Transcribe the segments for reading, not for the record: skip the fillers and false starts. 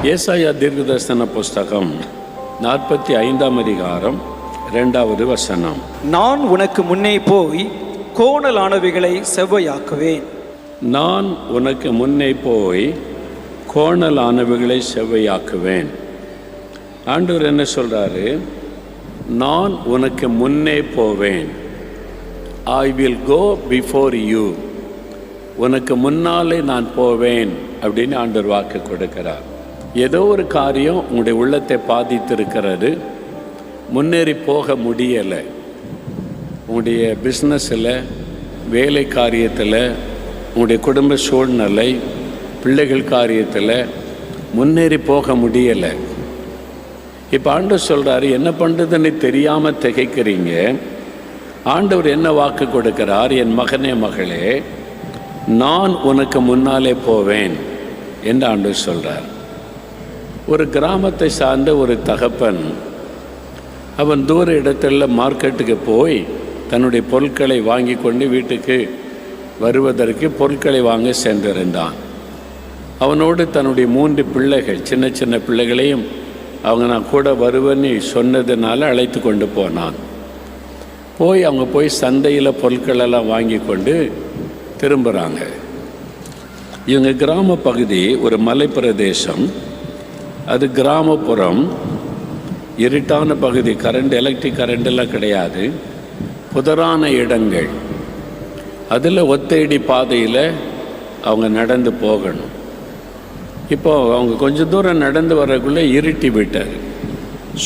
ஏசாயா தீர்க்கதரிசன புஸ்தகம் 45ஆம் அதிகாரம் 2வது வசனம். நான் உனக்கு முன்னே போய் கோணலானவைகளை செவ்வையாக்குவேன். நான் உனக்கு முன்னே போய் கோணலானவைகளை செவ்வையாக்குவேன். ஆண்டவர் என்ன சொல்றாரு? நான் உனக்கு முன்னே போவேன். I will go before you. உனக்கு முன்னாலே நான் போவேன் அப்படின்னு ஆண்டவர் வாக்கு கொடுக்கிறார். ஏதோ ஒரு காரியம் உங்களுடைய உள்ளத்தை பாதித்திருக்கிறது, முன்னேறி போக முடியலை. உங்களுடைய பிஸ்னஸில், வேலை காரியத்தில், உங்களுடைய குடும்ப சூழ்நிலை, பிள்ளைகள் காரியத்தில் முன்னேறி போக முடியலை. இப்போ ஆண்டவர் சொல்கிறாரு, என்ன பண்ணுறதுன்னு தெரியாமல் திகைக்கிறீங்க. ஆண்டவர் என்ன வாக்கு கொடுக்கிறார்? என் மகனே மகளே, நான் உனக்கு முன்னாலே போவேன் என்று ஆண்டவர் சொல்கிறார். ஒரு கிராமத்தை சார்ந்த ஒரு தகப்பன், அவன் தூர இடத்துல மார்க்கெட்டுக்கு போய் தன்னுடைய பொருட்களை வாங்கி கொண்டு வீட்டுக்கு வருவதற்கு பொருட்களை வாங்க சென்றிருந்தான். அவனோடு தன்னுடைய 3 பிள்ளைகள், சின்ன சின்ன பிள்ளைகளையும் அவங்க நான் கூட வருவேன்னு சொன்னதுனால அழைத்து கொண்டு போனான். அவங்க போய் சந்தையில் பொருட்களெல்லாம் வாங்கி கொண்டு திரும்புகிறாங்க. இவங்க கிராம பகுதி ஒரு மலை பிரதேசம், அது கிராமப்புறம், இருட்டான பகுதி, எலக்ட்ரிக் கரண்டெல்லாம் கிடையாது, புதரான இடங்கள். அதில் ஒத்தையடி பாதையில் அவங்க நடந்து போகணும். இப்போ அவங்க கொஞ்சம் தூரம் நடந்து வரக்குள்ளே இருட்டி விட்டார்,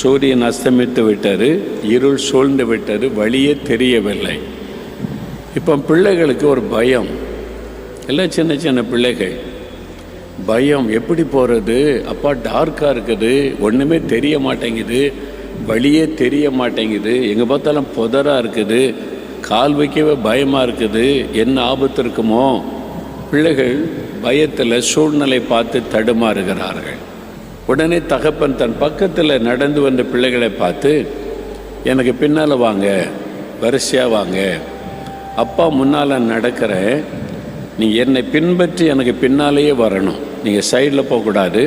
சூரியன் அஸ்தமித்து விட்டார், இருள் சூழ்ந்து விட்டார், வழியே தெரியவில்லை. இப்போ பிள்ளைகளுக்கு ஒரு பயம், எல்லாம் சின்ன சின்ன பிள்ளைகள், பயம். எப்படி போகிறது அப்பா? டார்க்காக இருக்குது, ஒன்றுமே தெரிய மாட்டேங்குது, வழியே தெரிய மாட்டேங்குது, எங்கே பார்த்தாலும் புதராக இருக்குது, கால் வைக்கவே பயமாக இருக்குது, என்ன ஆபத்து இருக்குமோ? பிள்ளைகள் பயத்தில் சூழ்நிலை பார்த்து தடுமாறுகிறார்கள். உடனே தகப்பன் தன் பக்கத்தில் நடந்து வந்த பிள்ளைகளை பார்த்து, எனக்கு பின்னால் வாங்க, வரிசையாக வாங்க, அப்பா முன்னால் நடக்கிறேன், நீங்கள் என்னை பின்பற்றி எனக்கு பின்னாலேயே வரணும், நீங்கள் சைடில் போகக்கூடாது,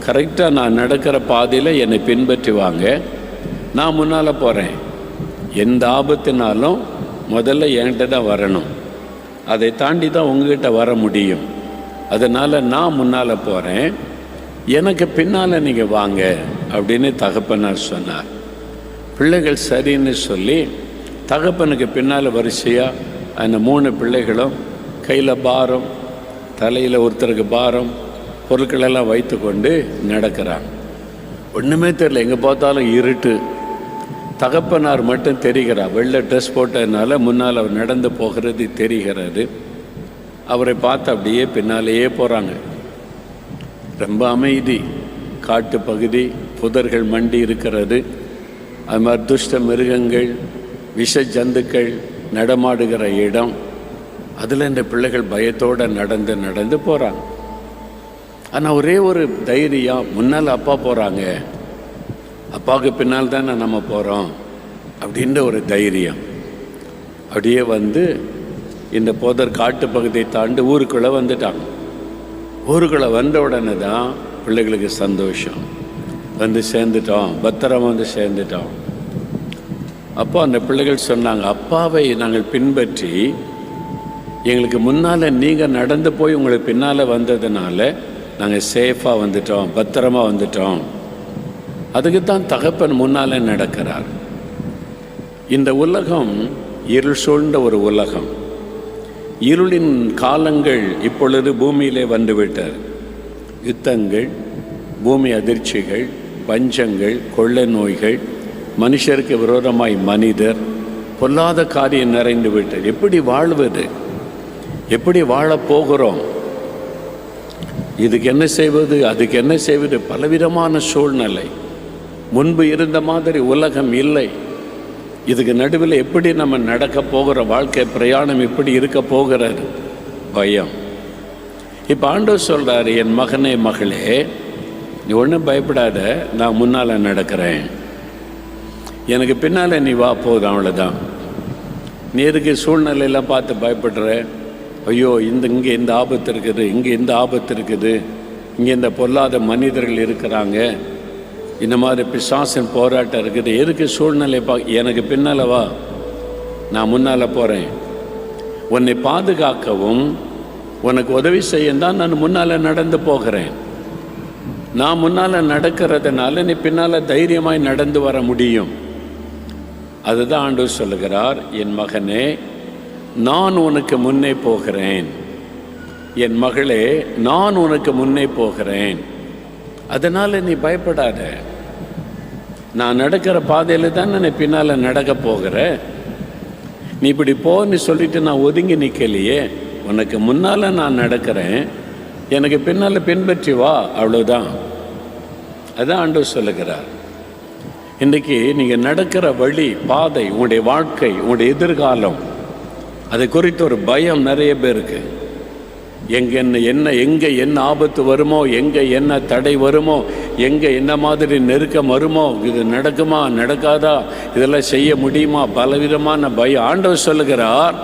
கரெக்டாக நான் நடக்கிற பாதையில் என்னை பின்பற்றி வாங்க, நான் முன்னால் போகிறேன், எந்த ஆபத்தினாலும் முதல்ல என்கிட்ட தான் வரணும், அதை தாண்டி தான் உங்ககிட்ட வர முடியும், அதனால் நான் முன்னால் போகிறேன், எனக்கு பின்னால் நீங்கள் வாங்க அப்படின்னு தகப்பனார் சொன்னார். பிள்ளைகள் சரின்னு சொல்லி தகப்பனுக்கு பின்னால் வரிசையாக அந்த 3 பிள்ளைகளும் கையில் பாரம், தலையில் ஒருத்தருக்கு பாரம், பொருட்களெல்லாம் வைத்து கொண்டு நடக்கிறாங்க. ஒன்றுமே தெரியல, எங்கே பார்த்தாலும் இருட்டு. தகப்பனார் மட்டும் தெரிகிறார், வெள்ளை ட்ரெஸ் போட்டதுனால முன்னால் அவர் நடந்து போகிறது தெரிகிறது. அவரை பார்த்து அப்படியே பின்னாலேயே போகிறாங்க. ரொம்ப அமைதி, காட்டு பகுதி, புதர்கள் மண்டி இருக்கிறது, அது மாதிரி துஷ்ட மிருகங்கள், விஷ ஜந்துக்கள் நடமாடுகிற இடம். அதில் இந்த பிள்ளைகள் பயத்தோடு நடந்து நடந்து போகிறாங்க. ஆனால் ஒரே ஒரு தைரியம், முன்னால் அப்பா போகிறாங்க, அப்பாவுக்கு பின்னால் தானே நம்ம போகிறோம் அப்படின்ற ஒரு தைரியம். அப்படியே வந்து இந்த புதர் காட்டு பகுதியை தாண்டி ஊருக்குள்ளே வந்துட்டாங்க. ஊருக்குள்ளே வந்த உடனே தான் பிள்ளைகளுக்கு சந்தோஷம், வந்து சேர்ந்துட்டோம், பத்திரமா வந்து சேர்ந்துட்டோம். அப்போ அந்த பிள்ளைகள் சொன்னாங்க, அப்பாவை நாங்கள் பின்பற்றி எங்களுக்கு முன்னால் நீங்கள் நடந்து போய் உங்களுக்கு பின்னால் வந்ததுனால நாங்கள் சேஃபாக வந்துட்டோம், பத்திரமா வந்துட்டோம். அதுக்கு தான் தகப்பன் முன்னால் நடக்கிறார். இந்த உலகம் இருள் சூழ்ந்த ஒரு உலகம். இருளின் காலங்கள் இப்பொழுது பூமியிலே வந்துவிட்டார். யுத்தங்கள், பூமி அதிர்ச்சிகள், பஞ்சங்கள், கொள்ளை நோய்கள், மனுஷருக்கு விரோதமாய் மனிதர், பொல்லாத காரியம் நிறைந்து விட்டது. எப்படி வாழ்வது? எப்படி வாழப்போகிறோம்? இதுக்கு என்ன செய்வது, அதுக்கு என்ன செய்வது? பலவிதமான சூழ்நிலை. முன்பு இருந்த மாதிரி உலகம் இல்லை. இதுக்கு நடுவில் எப்படி நம்ம நடக்க போகிற வாழ்க்கை பிரயாணம் எப்படி இருக்க போகிறது? பயம். இப்போ ஆண்டவர் சொல்கிறாரு, என் மகனே மகளே, நீ ஒன்றும் பயப்படாத, நான் முன்னால் நடக்கிறேன், எனக்கு பின்னால் நீ வா, போதும், அவ்வளோதான். நீ எதுக்கு சூழ்நிலையெல்லாம் பார்த்து பயப்படுற? ஐயோ இங்கே இந்த ஆபத்து இருக்குது, இங்கே இந்த ஆபத்து இருக்குது, இங்கே இந்த பொல்லாத மனிதர்கள் இருக்கிறாங்க, இந்த மாதிரி பிசாசின் போராட்டம் இருக்குது, எதுக்கு சூழ்நிலை எனக்கு பின்னால் வா, நான் முன்னால் போகிறேன். உன்னை பாதுகாக்கவும் உனக்கு உதவி செய்யும் தான் நான் முன்னால் நடந்து போகிறேன். நான் முன்னால் நடக்கிறதுனால நீ பின்னால் தைரியமாய் நடந்து வர முடியும். அதுதான் ஆண்டவர் சொல்லுகிறார், என் மகனே நான் உனக்கு முன்னே போகிறேன், என் மகளே நான் உனக்கு முன்னே போகிறேன், அதனால் நீ பயப்படாத. நான் நடக்கிற பாதையில் தான் நான் பின்னால் நடக்க போகிற. நீ இப்படி போன்னு சொல்லிட்டு நான் ஒதுங்கி நிற்கலையே, உனக்கு முன்னால் நான் நடக்கிறேன், எனக்கு பின்னால் பின்பற்றி வா, அவ்வளோதான். அதான் ஆண்டவர் சொல்லுகிறார். இன்றைக்கி நீங்கள் நடக்கிற வழி, பாதை, உங்களுடைய வாழ்க்கை, உங்களுடைய எதிர்காலம், அதை குறித்து ஒரு பயம் நிறைய பேருக்கு. எங்கே என்ன ஆபத்து வருமோ, எங்கே என்ன தடை வருமோ, எங்கே என்ன மாதிரி நெருக்கம் வருமோ, இது நடக்குமா நடக்காதா, இதெல்லாம் செய்ய முடியுமா, பலவிதமான பயம். ஆண்டவர் சொல்லுகிறார்,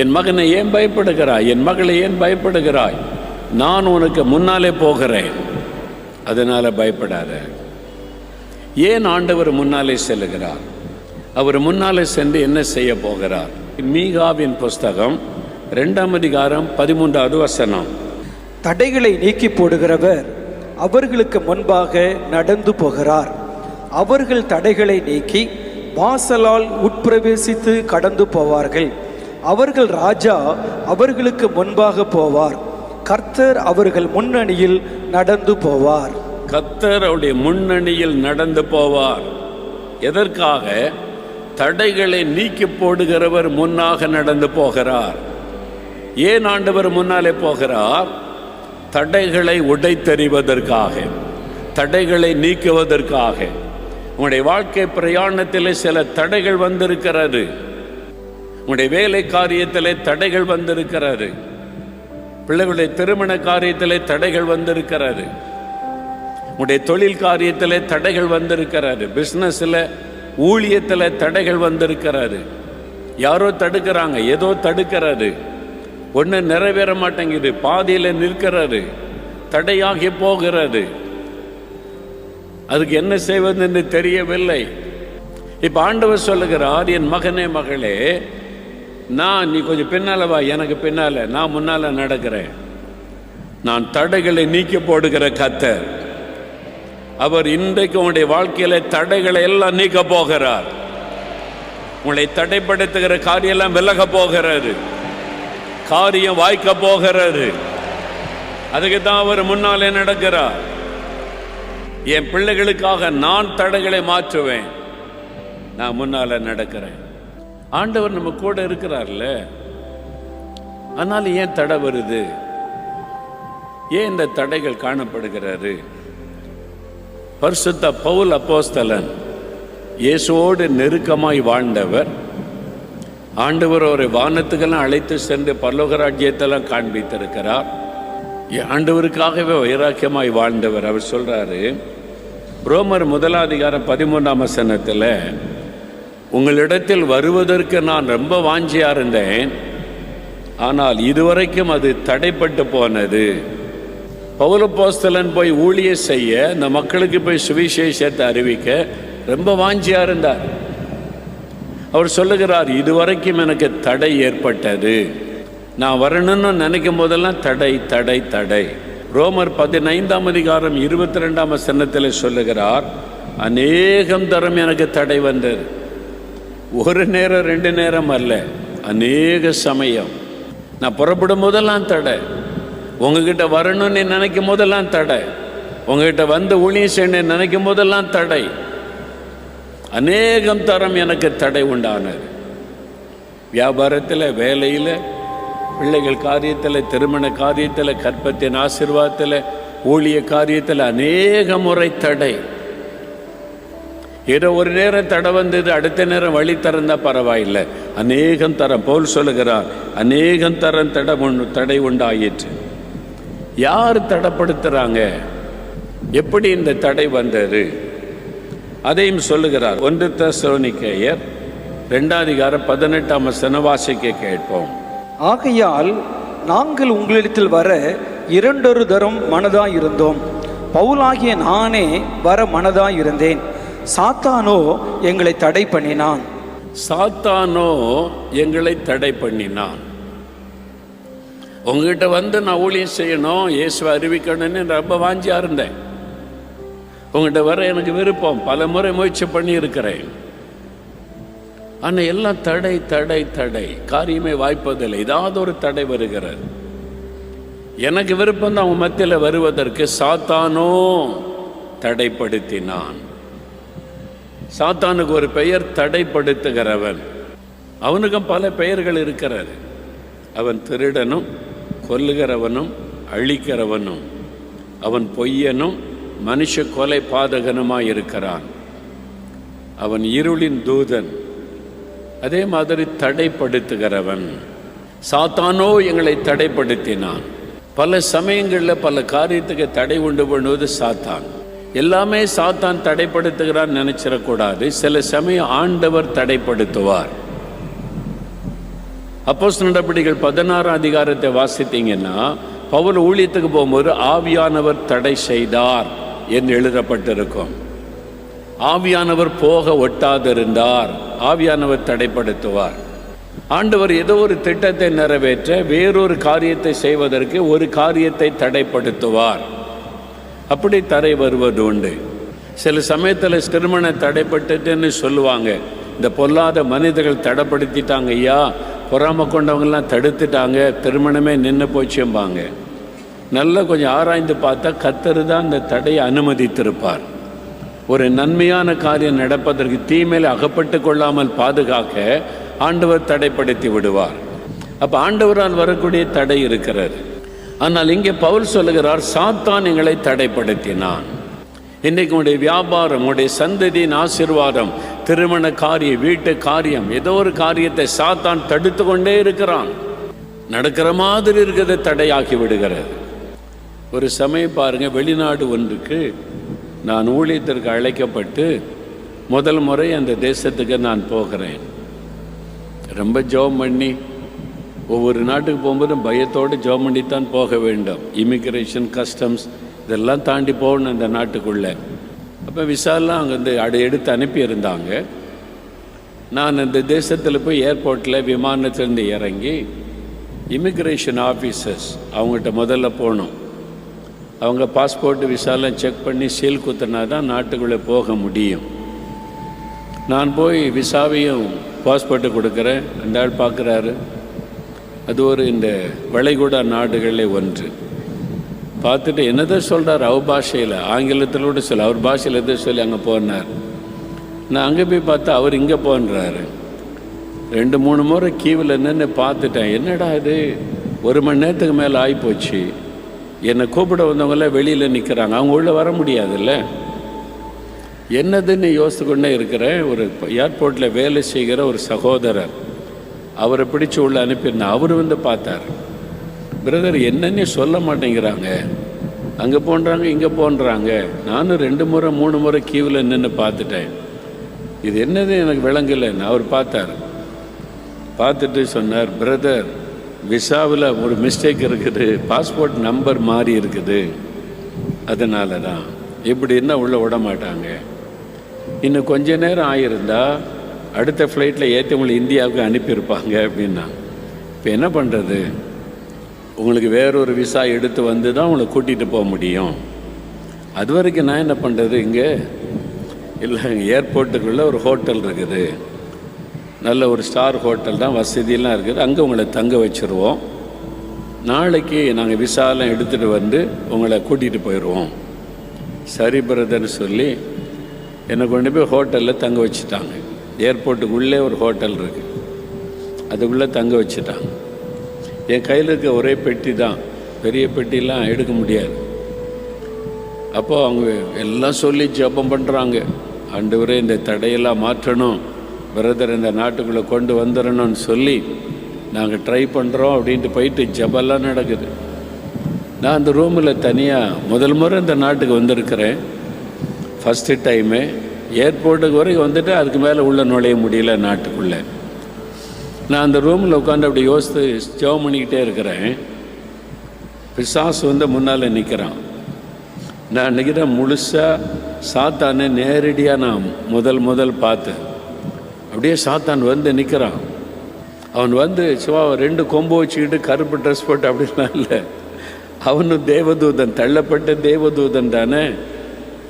என் மகனை ஏன் பயப்படுகிறாய், என் மகளை ஏன் பயப்படுகிறாய், நான் உனக்கு முன்னாலே போகிறேன், அதனால் பயப்படாத. ஏன் ஆண்டவர் முன்னாலே செல்லுகிறார்? அவர் முன்னாலே சென்று என்ன செய்ய போகிறார்? மீகாவின் புஸ்தகம் 2ஆம் அதிகாரம் 13வது வசனம். தடைகளை நீக்கி போடுகிறவர் அவர்களுக்கு முன்பாக நடந்து போகிறார். அவர்கள் தடைகளை நீக்கி வாசலால் உட்பிரவேசித்து கடந்து போவார்கள். அவர்கள் ராஜா அவர்களுக்கு முன்பாக போவார். கர்த்தர் அவர்கள் முன்னணியில் நடந்து போவார். கர்த்தர் அவருடைய முன்னணியில் நடந்து போவார். எதற்காக? தடைகளை நீக்கி போடுகிறவர் முன்னாக நடந்து போகிறார். ஏன் ஆண்டவர் முன்னாலே போகிறார்? தடைகளை உடைத்தெறிவதற்காக, தடைகளை நீக்குவதற்காக. உங்களுடைய வாழ்க்கை பிரயாணத்தில் சில தடைகள் வந்திருக்கிறது. உங்களுடைய வேலை காரியத்திலே தடைகள் வந்திருக்கிறது. பிள்ளைகளுடைய திருமண காரியத்திலே தடைகள் வந்திருக்கிறது. உங்களுடைய தொழில் காரியத்திலே தடைகள் வந்திருக்கிறது. பிஸ்னஸில், ஊழியத்தில் தடைகள் வந்திருக்கிறது. யாரோ தடுக்கிறாங்க, ஏதோ தடுக்கிறது, ஒன்று நிறைவேற மாட்டேங்குது, பாதியில் நிற்கிறது, தடையாகி போகிறது. அதுக்கு என்ன செய்வதுன்னு தெரியவில்லை. இப்போ ஆண்டவர் சொல்லுகிறார், என் மகனே மகளே, நீ கொஞ்சம் பின்னால் வா, எனக்கு பின்னால், நான் முன்னால் நடக்கிறேன். நான் தடைகளை நீக்கி போடுகிற கர்த்தர். அவர் இன்றைக்கு உங்களுடைய வாழ்க்கையில தடைகளை எல்லாம் நீக்க போகிறார். உங்களை தடைப்படுத்துகிற காரியம் எல்லாம் விலக போகிறது, காரியம் வாய்க்க போகிறது. அதுக்கு தான் அவர் முன்னாலே நடக்கிறார். என் பிள்ளைகளுக்காக நான் தடைகளை மாற்றுவேன், நான் முன்னால நடக்கிறேன். ஆண்டவர் நம்ம கூட இருக்கிறார்ல, அதனால ஏன் தடை வருது? ஏன் இந்த தடைகள் காணப்படுகிறது? பரிசுத்த பவுல் அப்போஸ்தலன் இயேசுவோடு நெருக்கமாய் வாழ்ந்தவர். ஆண்டவர் அவரை வானத்துக்கெல்லாம் அழைத்து சென்று பரலோக ராஜ்யத்தெல்லாம் காண்பித்திருக்கிறார். ஆண்டவருக்காகவே வைராக்கியமாய் வாழ்ந்தவர். அவர் சொல்றாரு, ரோமர் 1ஆம் அதிகாரம் 13ஆம் வசனத்தில், உங்களிடத்தில் வருவதற்கு நான் ரொம்ப வாஞ்சியா இருந்தேன், ஆனால் இதுவரைக்கும் அது தடைப்பட்டு போனது. பவுல் அப்போஸ்தலன் போய் ஊழியம் செய்ய, இந்த மக்களுக்கு போய் சுவிசேஷத்தை அறிவிக்க ரொம்ப வாஞ்சியா இருந்தார். அவர் சொல்லுகிறார், இதுவரைக்கும் எனக்கு தடை ஏற்பட்டது, நான் வரணும்னு நினைக்கும் போதெல்லாம் தடை தடை தடை. ரோமர் 15ஆம் அதிகாரம் 22ஆம் வசனத்தில் சொல்லுகிறார், அநேகம் தரம் எனக்கு தடை வந்தது. ஒரு நேரம் 2 நேரம் அல்ல, அநேக சமயம். நான் புறப்படும் போதெல்லாம் தடை, உங்ககிட்ட வரணும்னு நினைக்கும் போதெல்லாம் தடை, உங்ககிட்ட வந்து ஊழியம் செய்யணும்னு நினைக்கும் போதெல்லாம் தடை. அநேகம் தரம் எனக்கு தடை உண்டானது. வியாபாரத்தில், வேலையில், பிள்ளைகள் காரியத்தில், திருமண காரியத்தில், கற்பத்தின் ஆசீர்வாதத்தில், ஊழிய காரியத்தில் அநேக முறை தடை. ஏதோ ஒரு நேரம் தடை வந்தது, அடுத்த நேரம் வழி திறந்தா பரவாயில்லை, அநேகம் தரம். பவுல் சொல்லுகிறார், அநேகம் தரம் தடை உண்டாயிற்று. யார் தடைப்படுத்துறாங்க? எப்படி இந்த தடை வந்தது? அதையும் சொல்லுகிறார். 1 தெசலோனிக்கேயர் 2ஆம் அதிகாரம் 18ஆம் வசனம் வாசிக்க கேட்போம். ஆகையால் நாங்கள் உங்களிடத்தில் வர இரண்டொரு தரம் மனதாயிருந்தோம். பவுலாகிய நானே வர மனதாயிருந்தேன். சாத்தானோ எங்களை தடை பண்ணினான். சாத்தானோ எங்களை தடை பண்ணினான். உங்ககிட்ட வந்து நான் ஊழியம் செய்யணும், இயேசுவை அறிவிக்கணும்னு ரொம்ப வாஞ்சியா இருந்தேன். உங்கள்கிட்ட வர எனக்கு விருப்பம், பல முறை முயற்சி பண்ணி இருக்கிறேன். ஆனால் எல்லாம் தடை தடை தடை, காரியமே வாய்ப்பதில்லை. ஏதாவது ஒரு தடை வருகிறது. எனக்கு விருப்பம் தான் அவங்க மத்தியில் வருவதற்கு. சாத்தானோ தடைப்படுத்தினான். சாத்தானுக்கு ஒரு பெயர் தடைப்படுத்துகிறவன். அவனுக்கும் பல பெயர்கள் இருக்கிறது. அவன் திருடனும் கொல்லுகிறவனும் அழிக்கிறவனும், அவன் பொய்யனும் மனுஷ கொலை பாதகனுமாய் இருக்கிறான். அவன் இருளின் தூதன், அதே மாதிரி தடைப்படுத்துகிறவன். சாத்தானோ எங்களை தடைப்படுத்தினான். பல சமயங்களில் பல காரியத்துக்கு தடை உண்டு பண்ணுவது சாத்தான். எல்லாமே சாத்தான் தடைப்படுத்துகிறான்னு நினைச்சிடக்கூடாது. சில சமயம் ஆண்டவர் தடைப்படுத்துவார். அப்போஸ்தலர் நடபடிகள் 16 அதிகாரத்தை வாசித்தீங்கன்னா, பவுல் ஊழியத்துக்கு போகும்போது ஆவியானவர் தடை செய்தார் என்று எழுதப்பட்டிருக்கும். ஆவியானவர் போக ஒட்டாதிருந்தார். ஆவியானவர் தடைப்படுத்துவார். ஆண்டவர் ஏதோ ஒரு திட்டத்தை நிறைவேற்ற, வேறொரு காரியத்தை செய்வதற்கு ஒரு காரியத்தை தடைப்படுத்துவார். அப்படி தடை வருவது உண்டு. சில சமயத்தில் திருமண தடைப்பட்டுன்னு சொல்லுவாங்க. இந்த பொல்லாத மனிதர்கள் தடைப்படுத்திட்டாங்க ஐயா, பொறாமை கொண்டவங்கெல்லாம் தடுத்துட்டாங்க, திருமணமே நின்று போச்சும்பாங்க. நல்லா கொஞ்சம் ஆராய்ந்து பார்த்தா கர்த்தர் தான் இந்த தடையை அனுமதித்திருப்பார். ஒரு நன்மையான காரியம் நடப்பதற்கு தீமையில் அகப்பட்டு கொள்ளாமல் பாதுகாக்க ஆண்டவர் தடைப்படுத்தி விடுவார். அப்போ ஆண்டவரால் வரக்கூடிய தடை இருக்கிறது. ஆனால் இங்கே பவுல் சொல்லுகிறார், சாத்தான் எங்களை தடைப்படுத்தினான். இன்றைக்கு உங்களுடைய வியாபாரம், உங்களுடைய சந்ததியின் ஆசீர்வாதம், திருமண காரியம், வீட்டு காரியம், ஏதோ ஒரு காரியத்தை சாத்தான் தடுத்து கொண்டே இருக்கிறான். நடக்கிற மாதிரி இருக்கிறத தடையாக்கி விடுகிறது. ஒரு சமயம் பாருங்க, வெளிநாடு ஒன்றுக்கு நான் ஊழியத்திற்கு அழைக்கப்பட்டு முதல் முறை அந்த தேசத்துக்கு நான் போகிறேன். ரொம்ப ஜெபம் பண்ணி, ஒவ்வொரு நாட்டுக்கு போகும்போதும் பயத்தோடு ஜெபம் பண்ணித்தான் போக வேண்டும். இமிக்ரேஷன், கஸ்டம்ஸ் இதெல்லாம் தாண்டி போகணும் அந்த நாட்டுக்குள்ளே. அப்போ விசாலாம் அங்கேருந்து எடுத்து அனுப்பியிருந்தாங்க. நான் அந்த தேசத்தில் போய் ஏர்போர்ட்டில் விமானத்திலேருந்து இறங்கி இமிக்ரேஷன் ஆஃபீஸர்ஸ் அவங்ககிட்ட முதல்ல போகணும். அவங்க பாஸ்போர்ட்டு விசாலாம் செக் பண்ணி சீல் குத்தினா தான் நாட்டுக்குள்ளே போக முடியும். நான் போய் விசாவையும் பாஸ்போர்ட்டு கொடுக்குறேன். அந்த ஆள் பார்க்குறாரு. அது ஒரு இந்த வளைகுடா நாடுகளில் ஒன்று. பார்த்துட்டு என்னதான் சொல்கிறார், அவர் பாஷையில், ஆங்கிலத்தில் கூட சொல்ல, அவர் பாஷையில் எதை சொல்லி அங்கே போனார். நான் அங்கே போய் பார்த்தா அவர் இங்கே போன்றாரு. 2-3 முறை கீவில் நின்று பார்த்துட்டேன். என்னடா இது, 1 மணி நேரத்துக்கு மேலே ஆகிப்போச்சு. என்னை கூப்பிட வந்தவங்களாம் வெளியில் நிற்கிறாங்க, அவங்க உள்ளே வர முடியாதுல்ல. என்னதுன்னு யோசித்து கொண்டே இருக்கிறேன். ஒரு ஏர்போர்ட்டில் வேலை செய்கிற ஒரு சகோதரர், அவரை பிடிச்சி உள்ள அனுப்பியிருந்தேன். அவர் வந்து பார்த்தார். பிரதர், என்னன்னே சொல்ல மாட்டேங்கிறாங்க, அங்கே போன்றாங்க இங்கே போன்றாங்க. நானும் 2 முறை 3 முறை கியூவில் நின்று பார்த்துட்டேன். இது என்னது எனக்கு விளங்கலைன்னு அவர் பார்த்தார். பார்த்துட்டு சொன்னார், பிரதர், விசாவில் ஒரு மிஸ்டேக் இருக்குது, பாஸ்போர்ட் நம்பர் மாறி இருக்குது, அதனால தான் இப்படின்னா உள்ளே விட மாட்டாங்க. இன்னும் கொஞ்ச நேரம் ஆகியிருந்தா அடுத்த ஃப்ளைட்டில் ஏற்றி உங்களை இந்தியாவுக்கு அனுப்பியிருப்பாங்க அப்படின்னா. இப்போ என்ன பண்ணுறது, உங்களுக்கு வேறொரு விசா எடுத்து வந்து தான் உங்களை கூட்டிகிட்டு போக முடியும். அது வரைக்கும் நான் என்ன பண்ணுறது, இங்கே இல்லை ஏர்போர்ட்டுக்குள்ளே ஒரு ஹோட்டல் இருக்குது, நல்ல ஒரு ஸ்டார் ஹோட்டல் தான், வசதியெல்லாம் இருக்குது, அங்கே உங்களை தங்க வச்சுருவோம். நாளைக்கு நாங்கள் விசாலாம் எடுத்துகிட்டு வந்து உங்களை கூட்டிகிட்டு போயிடுவோம். சரி பிரதர்னு சொல்லி என்னை கொண்டு போய் ஹோட்டலில் தங்க வச்சுட்டாங்க. ஏர்போர்ட்டுக்குள்ளே ஒரு ஹோட்டல் இருக்குது, அதுக்குள்ளே தங்க வச்சுட்டாங்க. என் கையில் இருக்க ஒரே பெட்டி தான், பெரிய பெட்டிலாம் எடுக்க முடியாது. அப்போது அவங்க எல்லாம் சொல்லி ஜெபம் பண்ணுறாங்க, ஆண்டவரே இந்த தடையெல்லாம் மாற்றணும், பிரதர் இந்த நாட்டுக்குள்ளே கொண்டு வந்துடணும்னு சொல்லி நாங்கள் ட்ரை பண்ணுறோம் அப்படின்ட்டு போயிட்டு ஜெபெல்லாம் நடக்குது. நான் அந்த ரூமில் தனியாக முதல் முறை இந்த நாட்டுக்கு வந்திருக்கிறேன். ஃபஸ்ட்டு டைமு ஏர்போர்ட்டுக்கு வரைக்கும் வந்துட்டு அதுக்கு மேலே உள்ள நுழைய முடியல நாட்டுக்குள்ளே. நான் அந்த ரூமில் உட்காந்து அப்படி யோசித்து ஜெபம் பண்ணிக்கிட்டே இருக்கிறேன். பிசாசு வந்து முன்னால் நிற்கிறான். நான் நினைக்கிறேன் முழுசாக சாத்தானை நேரடியாக நான் முதல் பார்த்தேன். அப்படியே சாத்தான் வந்து நிற்கிறான். அவன் வந்து சும்மா 2 கொம்பு வச்சுக்கிட்டு கருப்பு ட்ரெஸ் போட்டு அப்படிலாம் இல்லை. அவனும் தேவதூதன், தள்ளப்பட்ட தேவதூதன் தானே.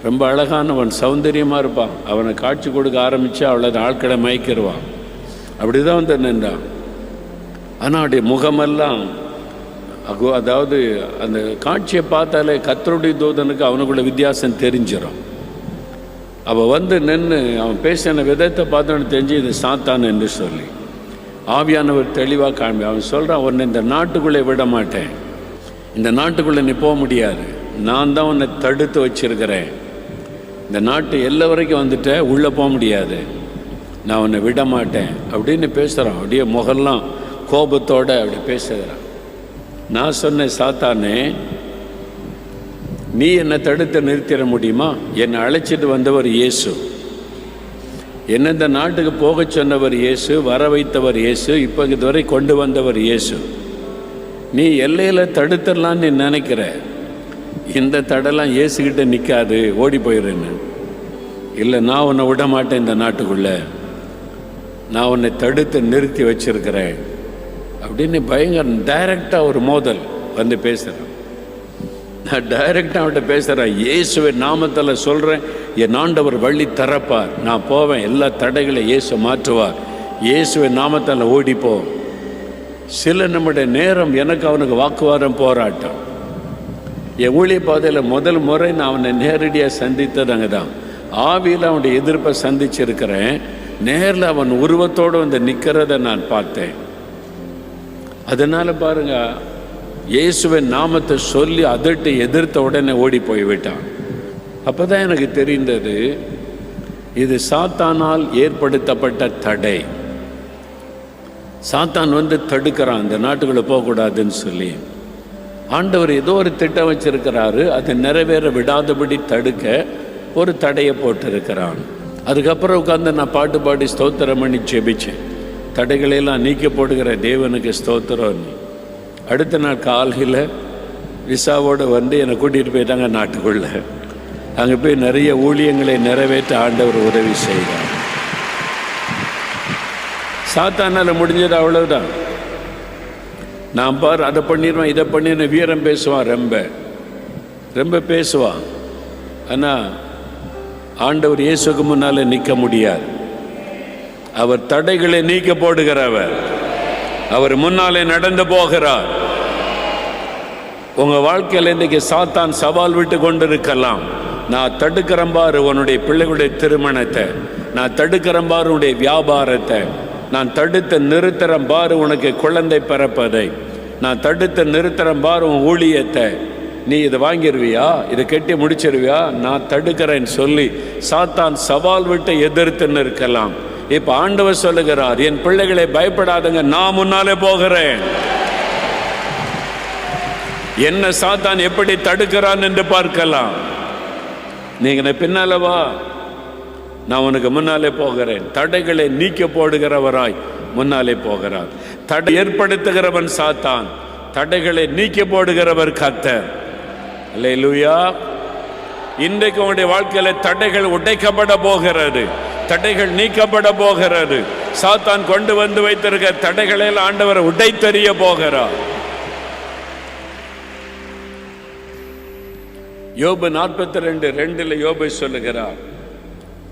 ரொம்ப அழகானவன், சௌந்தரியமாக இருப்பான். அவனை காட்சி கொடுக்க ஆரம்பித்து அவளை ஆட்களை மயக்கிடுவான். அப்படி தான் வந்து நின்றான். ஆனால் அவனுடைய முகமெல்லாம் அதாவது அந்த காட்சியை பார்த்தாலே கர்த்தருடைய தூதனுக்கு அவனுக்குள்ள வித்தியாசம் தெரிஞ்சிடும். அவள் வந்து நின்று அவன் பேசின விதத்தை பார்த்தோன்னு தெரிஞ்சு இது சாத்தான் என்று சொல்லி ஆவியானவர் தெளிவாக காண்பி. அவன் சொல்கிறான், உன்னை இந்த நாட்டுக்குள்ளே விட மாட்டேன், இந்த நாட்டுக்குள்ளே நீ போக முடியாது, நான் தான் உன்னை தடுத்து வச்சிருக்கிறேன், இந்த நாட்டு எல்லை வரைக்கும் வந்துட்ட, உள்ளே போக முடியாது, நான் உன்னை விட மாட்டேன் அப்படின்னு பேசுகிறான். அப்படியே முகெல்லாம் கோபத்தோடு அப்படி பேசுகிறான். நான் சொன்னேன், சாத்தானே நீ என்னை தடுத்து நிறுத்திட முடியுமா? என்னை அழைச்சிட்டு வந்தவர் இயேசு, என்ன இந்த நாட்டுக்கு போக சொன்னவர் இயேசு, வர வைத்தவர் இயேசு, இப்போ இதுவரை கொண்டு வந்தவர் இயேசு. நீ எல்லையில் தடுத்துடலான்னு நீ நினைக்கிற, இந்த தடெல்லாம் இயேசுக்கிட்ட நிற்காது, ஓடி போயிடுன்னு. இல்லை, நான் உன்னை விட மாட்டேன், இந்த நாட்டுக்குள்ளே நான் உன்னை தடுத்து நிறுத்தி வச்சிருக்கிறேன் அப்படின்னு பயங்கர டைரக்டாக ஒரு மோதல் வந்து பேசுகிறேன். நான் டைரக்டாக அவன்கிட்ட பேசுகிறேன், இயேசுவின் நாமத்தில் சொல்கிறேன், என் ஆண்டவர் வழி திறப்பார், நான் போவேன், எல்லா தடைகளை இயேசு மாற்றுவார், இயேசுவின் நாமத்தில் ஓடிப்போ. சில நம்முடைய நேரம் எனக்கு அவனுக்கு வாக்குவாதம், போராட்டம். என் ஊழிய பாதையில் முதல் முறை நான் அவனை நேரடியாக சந்தித்தது அங்கே தான். ஆவியில் அவனுடைய எதிர்ப்பை சந்திச்சிருக்கிறேன். நேரில் அவன் உருவத்தோடு வந்து நிற்கிறத நான் பார்த்தேன். அதனால் பாருங்கள், இயேசுவின் நாமத்தை சொல்லி அதட்டு எதிர்த்த உடனே ஓடி போய்விட்டான். அப்போ தான் எனக்கு தெரிந்தது, இது சாத்தானால் ஏற்படுத்தப்பட்ட தடை. சாத்தான் வந்து தடுக்கிறான், இந்த நாட்டுக்குள்ளே போகக்கூடாதுன்னு சொல்லி. ஆண்டவர் ஏதோ ஒரு திட்டம் வச்சிருக்கிறாரு, அதை நிறைவேற விடாதபடி தடுக்க ஒரு தடையை போட்டிருக்கிறான். அதுக்கப்புறம் உட்காந்து நான் பாட்டு பாடி ஸ்தோத்திரம் பண்ணி ஜெபிச்சேன். தடைகளெல்லாம் நீக்க போடுகிற தேவனுக்கு ஸ்தோத்திரம். அடுத்த நாள் காலையில் விசாவோடு வந்து என்னை கூட்டிகிட்டு போயிட்டாங்க நாட்டுக்குள்ளே. அங்கே போய் நிறைய ஊழியங்களை நிறைவேற்ற ஆண்டவர் உதவி செய்தார். சாத்தானால் முடிஞ்சது அவ்வளவுதான். நான் பாரு அதை பண்ணிடுவேன், இதை பண்ணிடுவேன், வீரம் பேசுவான், ரொம்ப பேசுவான். ஆனால் ஆண்டவர் இயேசுக்கு முன்னால் நிற்க முடியாது. அவர் தடைகளை நீக்க போடுகிறவர், அவர் முன்னாலே நடந்து போகிறார். உங்கள் வாழ்க்கையில் இன்றைக்கு சாத்தான் சவால் விட்டு கொண்டிருக்கலாம். நான் தடுக்கிறேன் பாரு உன்னுடைய பிள்ளைகளுடைய திருமணத்தை, நான் தடுக்கிறேன் பாரு உன்னுடைய வியாபாரத்தை, நான் தடுத்து நிறுத்துறேன் பாரு உனக்கு குழந்தை பிறப்பதை, நான் தடுத்து நிறுத்துறேன் பாரு உன் ஊழியத்தை, நீ இதை வாங்கிடுவியா, இதை கட்டி முடிச்சிருவியா, நான் தடுக்கிறேன்னு சொல்லி சாத்தான் சவால் விட்டு எதிர்த்து நிற்கலாம். இப்போ ஆண்டவர் சொல்லுகிறார், என் பிள்ளைகளை பயப்படாதுங்க, நான் முன்னாலே போகிறேன். என்ன சாத்தான் எப்படி தடுக்கிறான் என்று பார்க்கலாம். நீங்க பின்னால வா, நான் உனக்கு முன்னாலே போகிறேன். தடைகளை நீக்க போடுகிறவராய் முன்னாலே போகிறார். தடை ஏற்படுத்துகிறவன் சாத்தான், தடைகளை நீக்க போடுகிறவர் கர்த்தர். அல்லேலூயா. இன்றைக்கு உங்களுடைய வாழ்க்கையில தடைகள் உடைக்கப்பட போகிறது, தடைகள் நீக்கப்பட போகிறது. சாத்தான் கொண்டு வந்து வைத்திருக்க தடைகளில் ஆண்டவர் உடைத்தெறிய போகிறார். யோபு 42:2 யோபு சொல்லுகிறார்,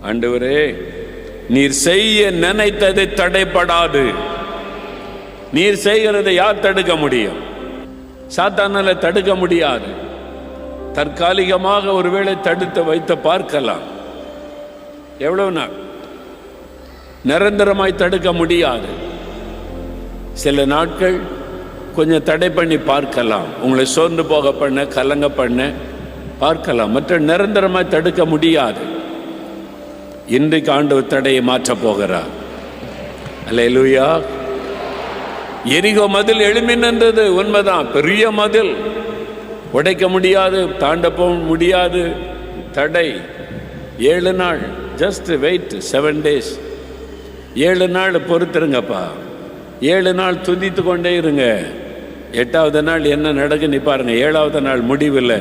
ஆண்டவரே நீர் செய்ய நினைத்தது தடைப்படாது. நீர் செய்கிறதை யார் தடுக்க முடியும்? சாத்தானால தடுக்க முடியாது. தற்காலிகமாக ஒருவேளை தடுத்து வைத்து பார்க்கலாம், எவ்வளவு நாள், நிரந்தரமாய் தடுக்க முடியாது. சில நாட்கள் கொஞ்சம் தடை பண்ணி பார்க்கலாம், உங்களை சோர்ந்து போக பண்ண, கலங்க பண்ண பார்க்கலாம், மற்ற நிரந்தரமாய் தடுக்க முடியாது. இன்றைக்கு ஆண்டவர் தடையை மாற்றப் போகிறார். அல்லேலூயா. எரிகோ மதில் எழும்பி நின்றது உண்மைதான், பெரிய மதில், உடைக்க முடியாது, தாண்ட போக முடியாது. தடை 7 நாள், ஜஸ்ட் வெயிட் 7 days. 7 நாள் பொறுத்துருங்கப்பா, 7 நாள் துதித்து கொண்டே இருங்க. 8வது நாள் என்ன நடக்குன்னு பாருங்க. 7வது நாள் முடிவில்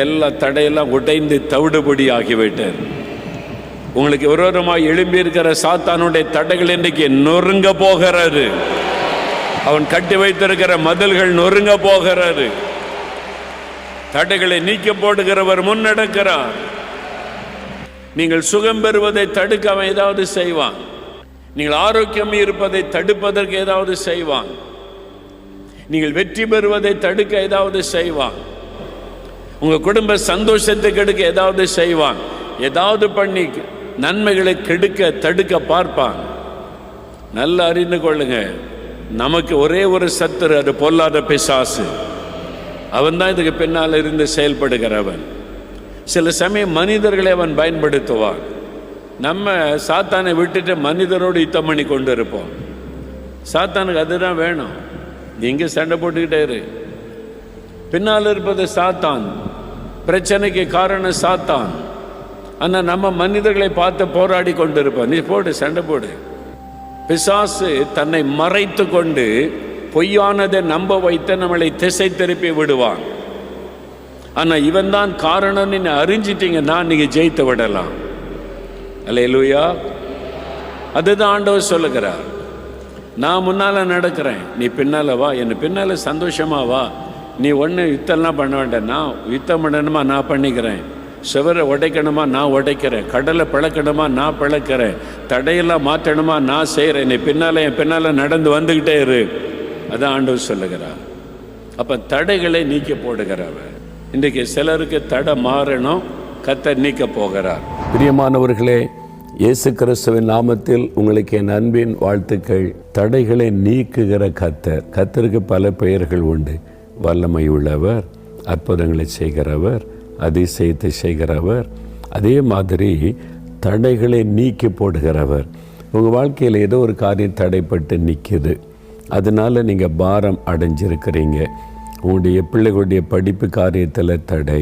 எல்லா தடையெல்லாம் உடைந்து தவிடுபடி ஆகிவிட்டார். உங்களுக்கு விரோதமாக எழும்பி இருக்கிற சாத்தானுடைய தடைகள் இன்றைக்கு நொறுங்க போகிறாரு. அவன் கட்டி வைத்திருக்கிற மதில்கள் நொறுங்க போகிறாரு. தடைகளை நீக்க போடுகிறவர் முன்னெடுக்கிறார். நீங்கள் சுகம் பெறுவதை தடுக்க அவன் ஏதாவது செய்வான். நீங்கள் ஆரோக்கியம் இருப்பதை தடுப்பதற்கு ஏதாவது செய்வான். நீங்கள் வெற்றி பெறுவதை தடுக்க ஏதாவது செய்வான். உங்க குடும்ப சந்தோஷத்தை கெடுக்க ஏதாவது செய்வான். ஏதாவது பண்ணி நன்மைகளை கெடுக்க தடுக்க பார்ப்பான். நல்லா அறிந்து கொள்ளுங்க, நமக்கு ஒரே ஒரு சத்துரு, அது பொல்லாத பிசாசு. அவன் தான் இதுக்கு பின்னால் இருந்து செயல்படுகிறவன். சில சமயம் மனிதர்களை அவன் பயன்படுத்துவான். நம்ம சாத்தானை விட்டுட்டு மனிதரோடு யுத்தம் பண்ணி கொண்டு இருப்போம். சாத்தானுக்கு அதுதான் வேணும். நீங்க சண்டை போட்டுக்கிட்டே இரு. பின்னால் இருப்பது சாத்தான், பிரச்சனைக்கு காரணம் சாத்தான். ஆனால் நம்ம மனிதர்களை பார்த்து போராடி கொண்டு இருப்போம். நீ போடு, சண்டை போடு. பிசாசு தன்னை மறைத்து கொண்டு பொய்யானதை நம்ப வைத்து நம்மளை திசை திருப்பி விடுவான். ஆனால் இவன் தான் காரணம் அறிஞ்சிட்டீங்கன்னா நீங்க ஜெயித்து விடலாம். அல்லேலூயா. அதுதான் ஆண்டவர் சொல்லுகிறார். நான் முன்னால நடக்கிறேன், நீ பின்னால வா, என்ன பின்னால சந்தோஷமா வா. நீ ஒன்று யுத்தம்லாம் பண்ண வேண்டாம். நான் யுத்தம் பண்ணணுமா நான் பண்ணிக்கிறேன். சுவரை உடைக்கணுமா நான் உடைக்கிறேன். கடலை பிளக்கணுமா நான் பிளக்கிறேன். தடையெல்லாம் மாற்றணுமா நான் செய்கிறேன். நீ பின்னால் என் பின்னால் நடந்து வந்துக்கிட்டே இரு. அதான் ஆண்டவர் சொல்லுகிறார். அப்போ தடைகளை நீக்க போடுகிறவர். இன்றைக்கு சிலருக்கு தடை மாறணும், கர்த்தர் நீக்க போகிறார். பிரியமானவர்களே, இயேசு கிறிஸ்துவின் நாமத்தில் உங்களுக்கு என் அன்பின் வாழ்த்துக்கள். தடைகளை நீக்குகிற கர்த்தர். கர்த்தருக்கு பல பெயர்கள் உண்டு. வல்லமை உள்ளவர், அற்புதங்களை செய்கிறவர், அதிசயத்தை செய்கிறவர். அதே மாதிரி தடைகளை நீக்கி போடுகிறவர். உங்கள் வாழ்க்கையில் ஏதோ ஒரு காரியம் தடைப்பட்டு நிற்கிது. அதனால் நீங்கள் பாரம் அடைஞ்சிருக்கிறீங்க. உங்களுடைய பிள்ளைகளுடைய படிப்பு காரியத்தில் தடை,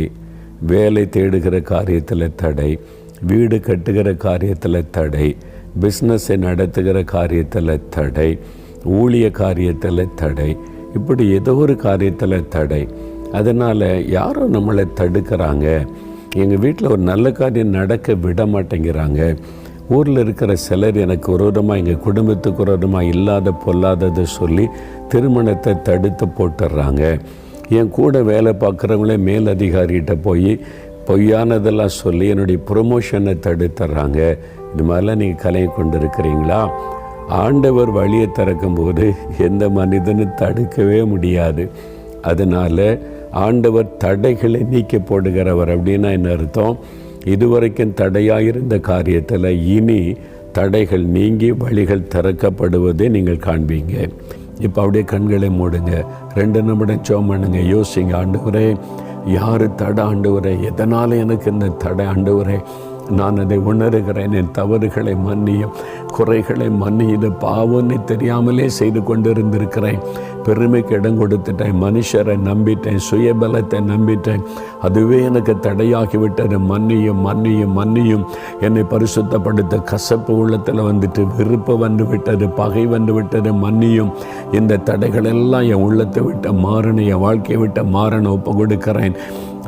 வேலை தேடுகிற காரியத்தில் தடை, வீடு கட்டுகிற காரியத்தில் தடை, பிஸ்னஸை நடத்துகிற காரியத்தில் தடை, ஊழிய காரியத்தில் தடை, இப்படி ஏதோ ஒரு காரியத்தில் தடை. அதனால் யாரோ நம்மளை தடுக்கிறாங்க. எங்கள் வீட்டில் ஒரு நல்ல காரியம் நடக்க விட மாட்டேங்கிறாங்க. ஊரில் இருக்கிற சிலர் எனக்கு விரோதமாக, எங்கள் குடும்பத்துக்கு விரோதமாக இல்லாத பொல்லாததை சொல்லி திருமணத்தை தடுத்து போட்டுடுறாங்க. என் கூட வேலை பார்க்குறவங்களே மேலதிகாரிகிட்ட போய் பொய்யானதெல்லாம் சொல்லி என்னுடைய ப்ரொமோஷனை தடுத்துட்றாங்க. இது மாதிரிலாம் நீங்கள் கலையை கொண்டு இருக்கிறீங்களா? ஆண்டவர் வழியை திறக்கும்போது எந்த மனிதனும் தடுக்கவே முடியாது. அதனால் ஆண்டவர் தடைகளை நீக்கி போடுகிறவர். அப்படின்னா என்ன அர்த்தம்? இதுவரைக்கும் தடையாக இருந்த காரியத்தில் இனி தடைகள் நீங்கி வழிகள் திறக்கப்படுவதை நீங்கள் காண்பீங்க. இப்போ அப்படியே கண்களை மூடுங்க, 2 நிமிடம் ஜெபம் பண்ணுங்க, யோசிங்க. ஆண்டவரே, யார் தடை ஆண்டவரே? எதனால் எனக்கு இந்த தடை ஆண்டவரே? நான் அதை உணர்கிறேன். என் தவறுகளை மன்னியும், குறைகளை மன்னியும். இது பாவம்னு தெரியாமலே செய்து கொண்டிருந்திருக்கிறேன். பெருமைக்கு இடம் கொடுத்துட்டேன், மனுஷரை நம்பிட்டேன், சுயபலத்தை நம்பிட்டேன். அதுவே எனக்கு தடையாகிவிட்டது. மன்னியும் மன்னியும் மன்னியும். என்னை பரிசுத்தப்படுத்த கசப்பு உள்ளத்தில் வந்துட்டு, வெறுப்பு வந்து விட்டது, பகை வந்து விட்டது. மன்னியும். இந்த தடைகளெல்லாம் என் உள்ளத்தை விட்டு மாறணும், என் வாழ்க்கையை விட்டு மாறணும். ஒப்பு கொடுக்கிறேன்.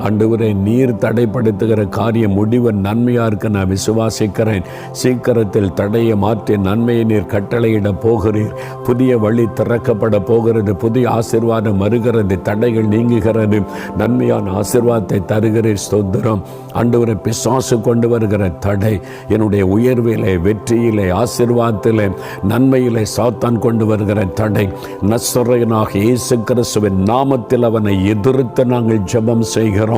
ஆண்டவரே, நீர் தடைப்படுத்துகிற காரியம் முடிவு நன்மையாக இருக்க நான் விசுவாசிக்கிறேன். சீக்கிரத்தில் தடையை மாற்றி நன்மையை நீர் கட்டளையிட போகிறீர். புதிய வழி திறக்கப்பட போகிறது. புதிய ஆசீர்வாதம் வருகிறது. தடைகள் நீங்குகிறது. நன்மையான ஆசீர்வாதத்தை தருகிறீர். ஸ்தோத்திரம். ஆண்டவரே, பிசாசு கொண்டு வருகிற தடை, என்னுடைய உயர்விலே, வெற்றியிலே, ஆசீர்வாதத்திலே, நன்மையிலே சாத்தான் கொண்டு வருகிற தடை, நசரேயனாக இயேசு கிறிஸ்துவின் நாமத்தில் அவனை எதிர்த்து நாங்கள் ஜெபம் செய்கிறோம்.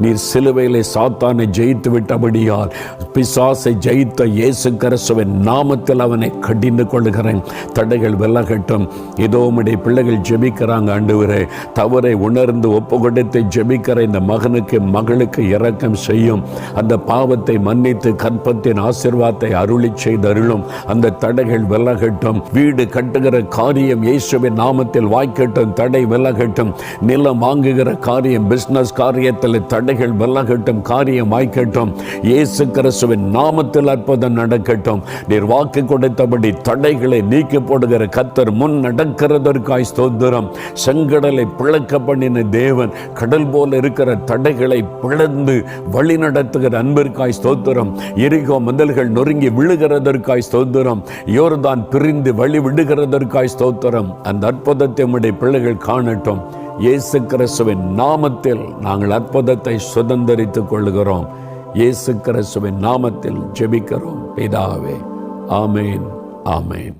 நீர் சிலுவையிலே சாத்தானை ஜெயித்து விட்டபடியால் பிசாசை ஜெயித்த இயேசு கிறிஸ்துவின் நாமத்தில் அவனை கடிந்து கொள்கிறேன். தடைகள் விலகட்டும். இதோ உம்முடைய பிள்ளைகள் ஜெபிக்கிறாங்க. ஆண்டவரே, தவறை உணர்ந்து ஒப்பு கொடுத்து ஜெபிக்கிற இந்த மகனுக்கு மகளுக்கு இரக்கம் செய்யும். அந்த பாவத்தை மன்னித்து கற்பத்தின் ஆசீர்வாதத்தை அருளி செய்தருளும். அந்த தடைகள் விலகட்டும். வீடு கட்டுகிற காரியம் இயேசுவின் நாமத்தில் வாய்க்கட்டும். தடை விலகட்டும். நிலம் வாங்குகிற காரியம், பிசினஸ் காரியம் காரியத்தில் தடைகள் விலகட்டும், காரியம் வாய்க்கட்டும். இயேசு கிறிஸ்துவின் நாமத்தில் அற்புதம் நடக்கட்டும். நீர் வாக்கு கொடுத்தபடி தடைகளை நீக்கி போடுகிற கர்த்தர் முன் நடக்கிறதற்காய் ஸ்தோத்திரம். செங்கடலை பிளக்க பண்ணின தேவன், கடல் போல இருக்கிற தடைகளை பிளந்து வழி நடத்துகிற அன்பிற்காய் ஸ்தோத்திரம். எரிகோ மதில்கள் நொறுங்கி விழுகிறதற்காய் ஸ்தோத்திரம். யோர்தான் பிரிந்து வழி விடுகிறதற்காய் ஸ்தோத்திரம். அந்த அற்புதத்தை உம்முடைய பிள்ளைகள் காணட்டும். இயேசு கிறிஸ்துவின் நாமத்தில் நாங்கள் அற்புதத்தை சுதந்தரித்துக் கொள்கிறோம். இயேசு கிறிஸ்துவின் நாமத்தில் ஜெபிக்கிறோம் பிதாவே. ஆமேன், ஆமேன்.